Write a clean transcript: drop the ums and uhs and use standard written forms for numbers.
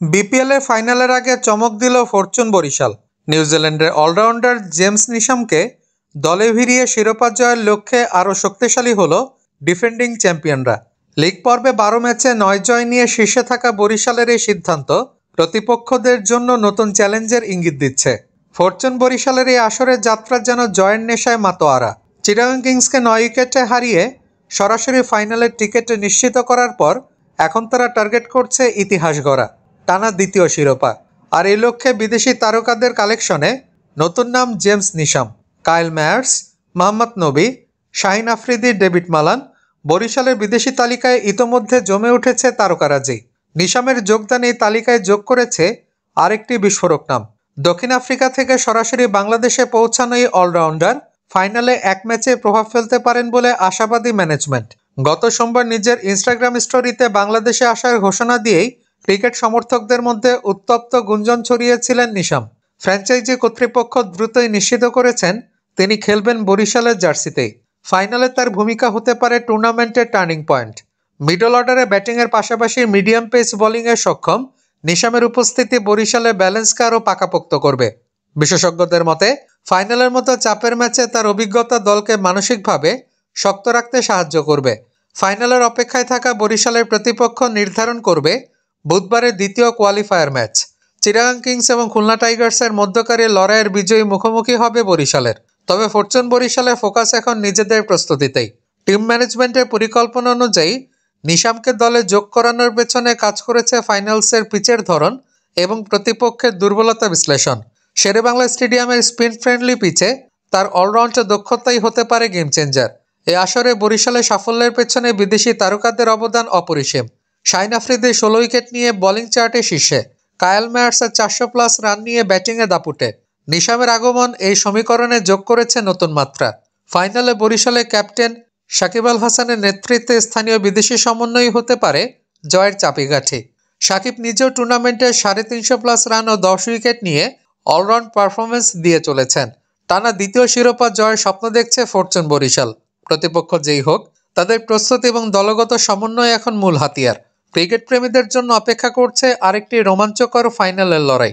বিপিএলের ফাইনালের আগে চমক দিল ফরচুন বরিশাল। নিউজিল্যান্ডের অলরাউন্ডার জেমস নিশামকে দলে ভিড়িয়ে শিরোপা জয়ের লক্ষ্যে আরও শক্তিশালী হল ডিফেন্ডিং চ্যাম্পিয়নরা। লিগ পর্বে 12 ম্যাচে 9 জয় নিয়ে শীর্ষে থাকা বরিশালের এই সিদ্ধান্ত প্রতিপক্ষদের জন্য নতুন চ্যালেঞ্জের ইঙ্গিত দিচ্ছে। ফরচুন বরিশালের এই আসরের যাত্রা যেন জয়ের নেশায় মাতোয়ারা। চিটাগং কিংসকে 9 উইকেটে হারিয়ে সরাসরি ফাইনালের টিকিট নিশ্চিত করার পর এখন তারা টার্গেট করছে ইতিহাস গড়া টানা দ্বিতীয় শিরোপা। আর এই লক্ষ্যে বিদেশি তারকাদের কালেকশনে নতুন নাম জেমস নিশাম, কাইল ম্যায়ার্স, মোহাম্মদ নবী, শাহিন আফ্রিদি, ডেভিড মালান। বরিশালের বিদেশি তালিকায় ইতোমধ্যে জমে উঠেছে তারকারাজি। নিশামের যোগদান এই তালিকায় যোগ করেছে আরেকটি বিস্ফোরক নাম। দক্ষিণ আফ্রিকা থেকে সরাসরি বাংলাদেশে পৌঁছানো এই অলরাউন্ডার ফাইনালে এক ম্যাচে প্রভাব ফেলতে পারেন বলে আশাবাদী ম্যানেজমেন্ট। গত সোমবার নিজের ইনস্টাগ্রাম স্টোরিতে বাংলাদেশে আসার ঘোষণা দিয়েই ক্রিকেট সমর্থকদের মধ্যে উত্তপ্ত গুঞ্জন ছড়িয়েছিলেন নিশাম। ফ্র্যাঞ্চাইজি কর্তৃপক্ষ দ্রুতই নিশ্চিত করেছেন তিনি খেলবেন বরিশালের জার্সিতেই। ফাইনালে তার ভূমিকা হতে পারে টুর্নামেন্টের টার্নিং পয়েন্ট। মিডল অর্ডারে ব্যাটিংয়ের পাশাপাশি মিডিয়াম পেস বোলিংয়ে সক্ষম নিশামের উপস্থিতি বরিশালের ব্যালেন্সকে আরও পাকাপোক্ত করবে। বিশেষজ্ঞদের মতে ফাইনালের মতো চাপের ম্যাচে তার অভিজ্ঞতা দলকে মানসিকভাবে শক্ত রাখতে সাহায্য করবে। ফাইনালের অপেক্ষায় থাকা বরিশালের প্রতিপক্ষ নির্ধারণ করবে বুধবারের দ্বিতীয় কোয়ালিফায়ার ম্যাচ। চিটাগং কিংস এবং খুলনা টাইগার্সের মধ্যকার লড়াইয়ের বিজয়ী মুখোমুখি হবে বরিশালের। তবে ফরচুন বরিশালের ফোকাস এখন নিজেদের প্রস্তুতিতেই। টিম ম্যানেজমেন্টের পরিকল্পনা অনুযায়ী নিশামকে দলে যোগ করানোর পেছনে কাজ করেছে ফাইনালসের পিচের ধরন এবং প্রতিপক্ষের দুর্বলতা বিশ্লেষণ। শেরেবাংলা স্টেডিয়ামের স্পিন ফ্রেন্ডলি পিচে তার অলরাউন্ড দক্ষতাই হতে পারে গেম চেঞ্জার। এই আসরে বরিশালের সাফল্যের পেছনে বিদেশি তারকাদের অবদান অপরিসীম। শাহিন আফ্রিদি 16 উইকেট নিয়ে বোলিং চার্টে শীর্ষে, কায়েল ম্যায়ার্সের 400+ রান নিয়ে ব্যাটিংয়ে দাপুটে। নিশামের আগমন এই সমীকরণে যোগ করেছে নতুন মাত্রা। ফাইনালে বরিশালের ক্যাপ্টেন সাকিব আল হাসানের নেতৃত্বে স্থানীয় বিদেশি সমন্বয় হতে পারে জয়ের চাবিকাঠি। সাকিব নিজেও টুর্নামেন্টে 350+ রান ও 10 উইকেট নিয়ে অলরাউন্ড পারফরমেন্স দিয়ে চলেছেন। টানা দ্বিতীয় শিরোপা জয়ের স্বপ্ন দেখছে ফরচুন বরিশাল। প্রতিপক্ষ যেই হোক, তাদের প্রস্তুতি এবং দলগত সমন্বয় এখন মূল হাতিয়ার। ক্রিকেট প্রেমীদের জন্য অপেক্ষা করছে আরেকটি রোমাঞ্চকর ফাইনালের লড়াই।